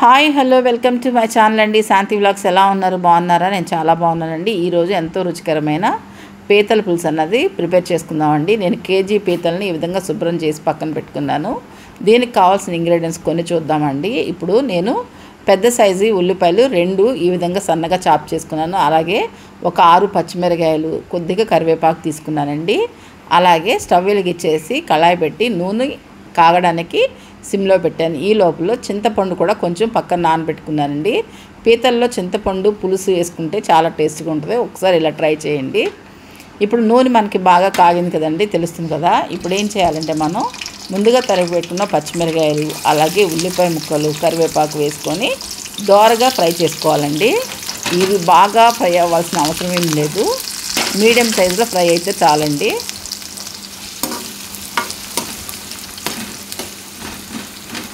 Hi hello welcome to my channel అండి. శాంతి vlogs. ఎలా ఉన్నారు? బాగున్నారా? నేను చాలా బాగున్నానండి. ఈరోజు ఎంతో రుచికరమైన పీతల పులుసు అన్నది ప్రిపేర్ చేసుకుందామండి. నేను కేజీ పీతల్ని ఈ విధంగా శుభ్రం చేసి పక్కన పెట్టుకున్నాను. దీనికి కావాల్సిన ఇంగ్రీడియంట్స్ కొన్ని చూద్దామండి. ఇప్పుడు నేను పెద్ద సైజు ఉల్లిపాయలు 2 ఈ విధంగా సన్నగా చాప్ చేసుకున్నాను. అలాగే ఒక 6 పచ్చిమిరకాయలు, కొద్దిగా కరివేపాకు తీసుకున్నానండి. అలాగే స్టవ్ వెలిగించేసి కళాయి పెట్టి నూనె కాగడానికి సిమ్లో పెట్టాను. ఈ లోపల చింతపండు కూడా కొంచెం పక్కన నానబెట్టుకున్నానండి. పీతల్లో చింతపండు పులుసు వేసుకుంటే చాలా టేస్ట్గా ఉంటుంది. ఒకసారి ఇలా ట్రై చేయండి. ఇప్పుడు నూనె మనకి బాగా కాగింది కదండి, తెలుస్తుంది కదా. ఇప్పుడు ఏం చేయాలంటే మనం ముందుగా తరిగి పెట్టుకున్న పచ్చిమిరకాయలు, అలాగే ఉల్లిపాయ ముక్కలు, కరివేపాకు వేసుకొని దోరగా ఫ్రై చేసుకోవాలండి. ఇది బాగా ఫ్రై అవ్వాల్సిన అవసరం ఏం లేదు. మీడియం సైజులో ఫ్రై అయితే చాలండి.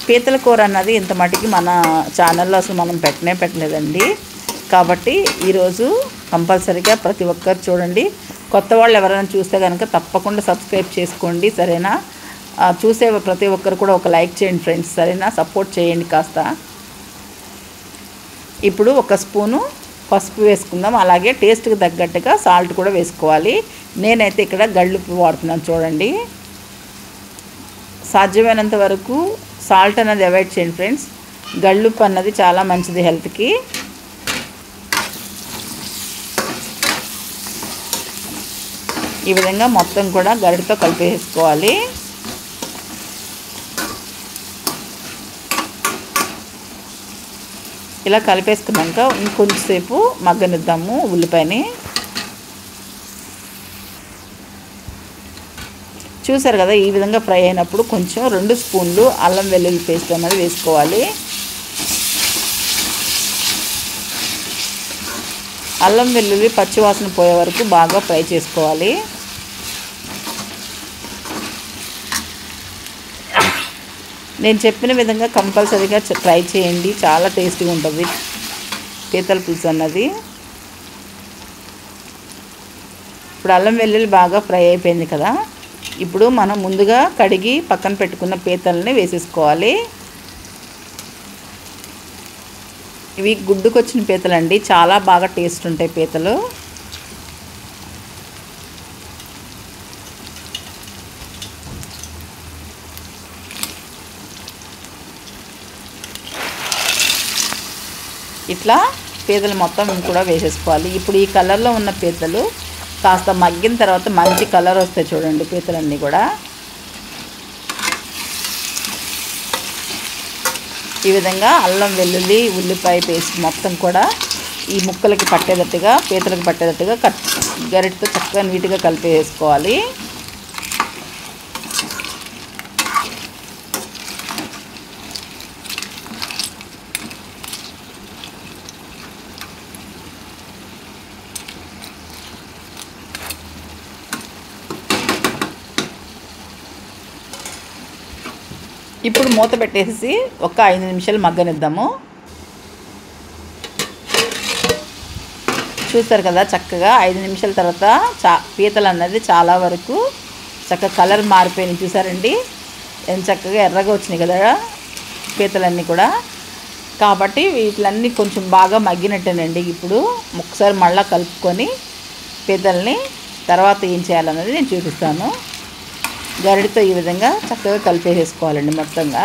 పీతల కూర అన్నది ఇంత మటుకి మన ఛానల్లో అసలు మనం పెట్టలేదండి. కాబట్టి ఈరోజు కంపల్సరీగా ప్రతి ఒక్కరు చూడండి. కొత్త వాళ్ళు ఎవరైనా చూస్తే కనుక తప్పకుండా సబ్స్క్రైబ్ చేసుకోండి, సరేనా? చూసే ప్రతి ఒక్కరు కూడా ఒక లైక్ చేయండి ఫ్రెండ్స్, సరేనా? సపోర్ట్ చేయండి కాస్త. ఇప్పుడు 1 స్పూను పసుపు వేసుకుందాం. అలాగే టేస్ట్కి తగ్గట్టుగా సాల్ట్ కూడా వేసుకోవాలి. నేనైతే ఇక్కడ గళ్ళుప్పు వాడుతున్నాను చూడండి. సాధ్యమైనంత వరకు సాల్ట్ అన్నది అవాయిడ్ చేయండి ఫ్రెండ్స్. గళ్ళుప్పు అన్నది చాలా మంచిది హెల్త్కి. ఈ విధంగా మొత్తం కూడా గరిటతో కలిపేసుకోవాలి. ఇలా కలిపేసుకున్నాక ఇంకొంచెంసేపు మగ్గనిద్దాము ఉల్లిపాయని. చూసారు కదా, ఈ విధంగా ఫ్రై అయినప్పుడు కొంచెం 2 స్పూన్లు అల్లం వెల్లుల్లి పేస్ట్ అన్నది వేసుకోవాలి. అల్లం వెల్లుల్లి పచ్చివాసన పోయే వరకు బాగా ఫ్రై చేసుకోవాలి. నేను చెప్పిన విధంగా కంపల్సరీగా ట్రై చేయండి. చాలా టేస్టీగా ఉంటుంది పీతల పులుసు అన్నది. ఇప్పుడు అల్లం వెల్లుల్లి బాగా ఫ్రై అయిపోయింది కదా. ఇప్పుడు మనం ముందుగా కడిగి పక్కన పెట్టుకున్న పీతల్ని వేసేసుకోవాలి. ఇవి గుడ్డుకొచ్చిన పీతలండి, చాలా బాగా టేస్ట్ ఉంటాయి పీతలు. ఇట్లా పీతలు మొత్తం కూడా వేసేసుకోవాలి. ఇప్పుడు ఈ కలర్లో ఉన్న పీతలు కాస్త మగ్గిన తర్వాత మంచి కలర్ వస్తాయి చూడండి పీతలన్నీ కూడా. ఈ విధంగా అల్లం వెల్లుల్లి ఉల్లిపాయ పేస్ట్ మొత్తం కూడా ఈ ముక్కలకి పట్టేటట్టుగా, పీతలకు పట్టేటట్టుగా గరిటతో చక్కగా నీట్గా కలిపేసుకోవాలి. ఇప్పుడు మూత పెట్టేసి ఒక 5 నిమిషాలు మగ్గనిద్దాము. చూస్తారు కదా, చక్కగా 5 నిమిషాల తర్వాత పీతలు అన్నది చాలా వరకు చక్కగా కలర్ మారిపోయినాయి. చూసారండి, ఎంత చక్కగా ఎర్రగా వచ్చినాయి కదా పీతలన్నీ కూడా. కాబట్టి వీటిలన్నీ కొంచెం బాగా మగ్గినట్టేనండి. ఇప్పుడు ఒకసారి మళ్ళీ కలుపుకొని పీతల్ని తర్వాత ఏం చేయాలన్నది నేను చూపిస్తాను. గరిటతో ఈ విధంగా చక్కగా కలిపేసుకోవాలండి మొత్తంగా.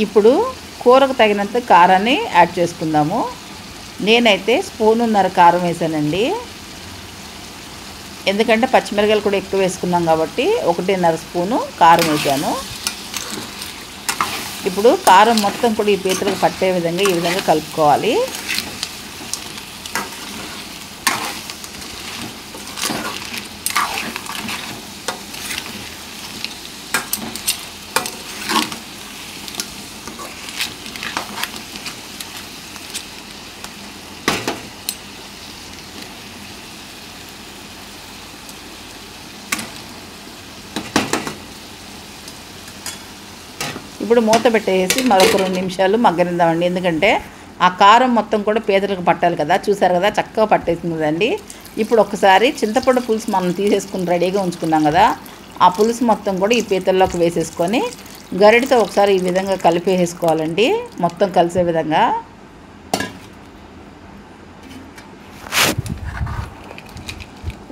ఇప్పుడు కూరకు తగినంత కారాన్ని యాడ్ చేసుకుందాము. నేనైతే 1.5 స్పూన్ కారం వేసానండి. ఎందుకంటే పచ్చిమిరకాయలు కూడా ఎక్కువ వేసుకున్నాం కాబట్టి 1.5 స్పూను కారం వేసాను. ఇప్పుడు కారం మొత్తం కూడా ఈ పీతలకు పట్టే విధంగా ఈ విధంగా కలుపుకోవాలి. ఇప్పుడు మూత పెట్టేసి మరొక 2 నిమిషాలు మగ్గనిద్దామండి. ఎందుకంటే ఆ కారం మొత్తం కూడా పీతలకు పట్టాలి కదా. చూసారు కదా చక్కగా పట్టేసింది కదండి. ఇప్పుడు ఒకసారి చింతపండు పులుసు మనం తీసేసుకుని రెడీగా ఉంచుకున్నాం కదా, ఆ పులుసు మొత్తం కూడా ఈ పీతల్లోకి వేసేసుకొని గరిటతో ఒకసారి ఈ విధంగా కలిపేసుకోవాలండి. మొత్తం కలిసే విధంగా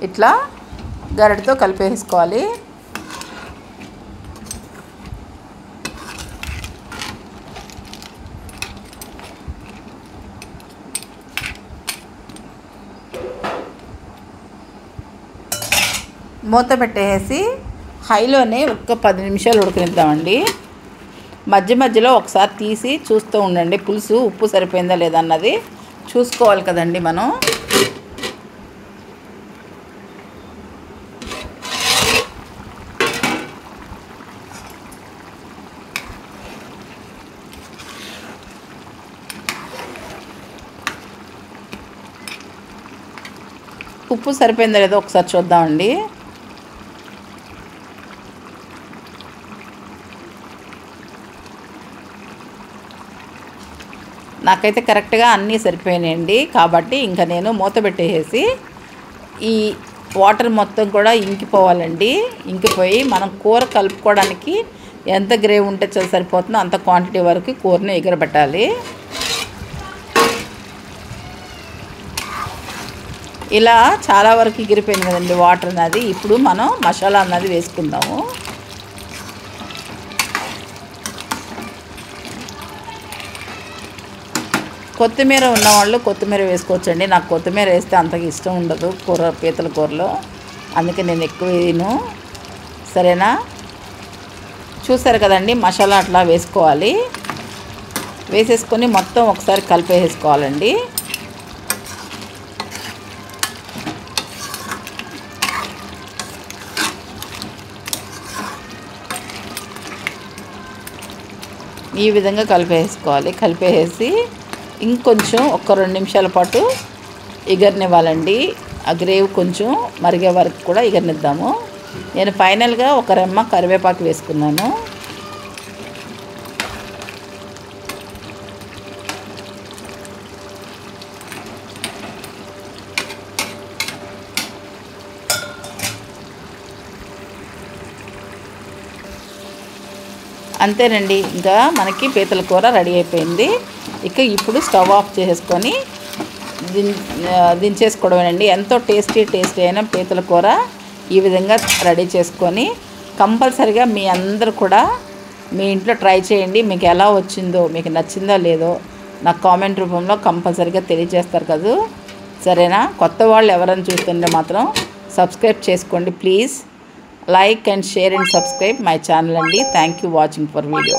ఇట్లా గరిటతో కలిపేసుకోవాలి. మూత పెట్టేసి హైలోనే ఒక 10 నిమిషాలు ఉడకనిద్దామండి. మధ్య మధ్యలో ఒకసారి తీసి చూస్తూ ఉండండి. పులుసు ఉప్పు సరిపోయిందా లేదా అన్నది చూసుకోవాలి కదండి మనం. ఉప్పు సరిపోయిందా లేదో ఒకసారి చూద్దామండి. నాకైతే కరెక్ట్గా అన్నీ సరిపోయినాయండి. కాబట్టి ఇంకా నేను మూత పెట్టేసి ఈ వాటర్ మొత్తం కూడా ఇంకిపోవాలండి. ఇంకిపోయి మనం కూర కలుపుకోవడానికి ఎంత గ్రేవీ ఉంటే సరిపోతుందో అంత క్వాంటిటీ వరకు కూరని ఎగరబెట్టాలి. ఇలా చాలా వరకు ఎగిరిపోయింది కదండి వాటర్ అన్నది. ఇప్పుడు మనం మసాలా అన్నది వేసుకుందాము. కొత్తిమీర ఉన్నవాళ్ళు కొత్తిమీర వేసుకోవచ్చండి. నాకు కొత్తిమీర వేస్తే అంతగా ఇష్టం ఉండదు పీతల కూరలో, అందుకే నేను ఎక్కువ వేయను. సరేనా? చూసారు కదండి, మసాలా అట్లా వేసుకోవాలి. వేసేసుకొని మొత్తం ఒకసారి కలిపేసుకోవాలండి. ఈ విధంగా కలిపేసుకోవాలి. కలిపేసి ఇంకొంచెం ఒక 2 నిమిషాల పాటు ఎగరనివ్వాలండి. ఆ గ్రేవీ కొంచెం మరిగే వరకు కూడా ఎగరనిద్దాము. నేను ఫైనల్గా ఒక రెమ్మ కరివేపాకు వేసుకున్నాను. అంతేనండి, ఇంకా మనకి పీతల కూర రెడీ అయిపోయింది. ఇప్పుడు స్టవ్ ఆఫ్ చేసుకొని దించేసుకోవడమేనండి. ఎంతో టేస్టీ అయిన పీతల కూర ఈ విధంగా రెడీ చేసుకొని కంపల్సరిగా మీ అందరూ కూడా మీ ఇంట్లో ట్రై చేయండి. మీకు ఎలా వచ్చిందో, మీకు నచ్చిందో లేదో నాకు కామెంట్ రూపంలో కంపల్సరిగా తెలియజేస్తారు కదా. సరేనా? కొత్త వాళ్ళు ఎవరైనా చూస్తుంటే మాత్రం సబ్స్క్రైబ్ చేసుకోండి please. Like and share and subscribe my channel అండి. Thank you watching for video.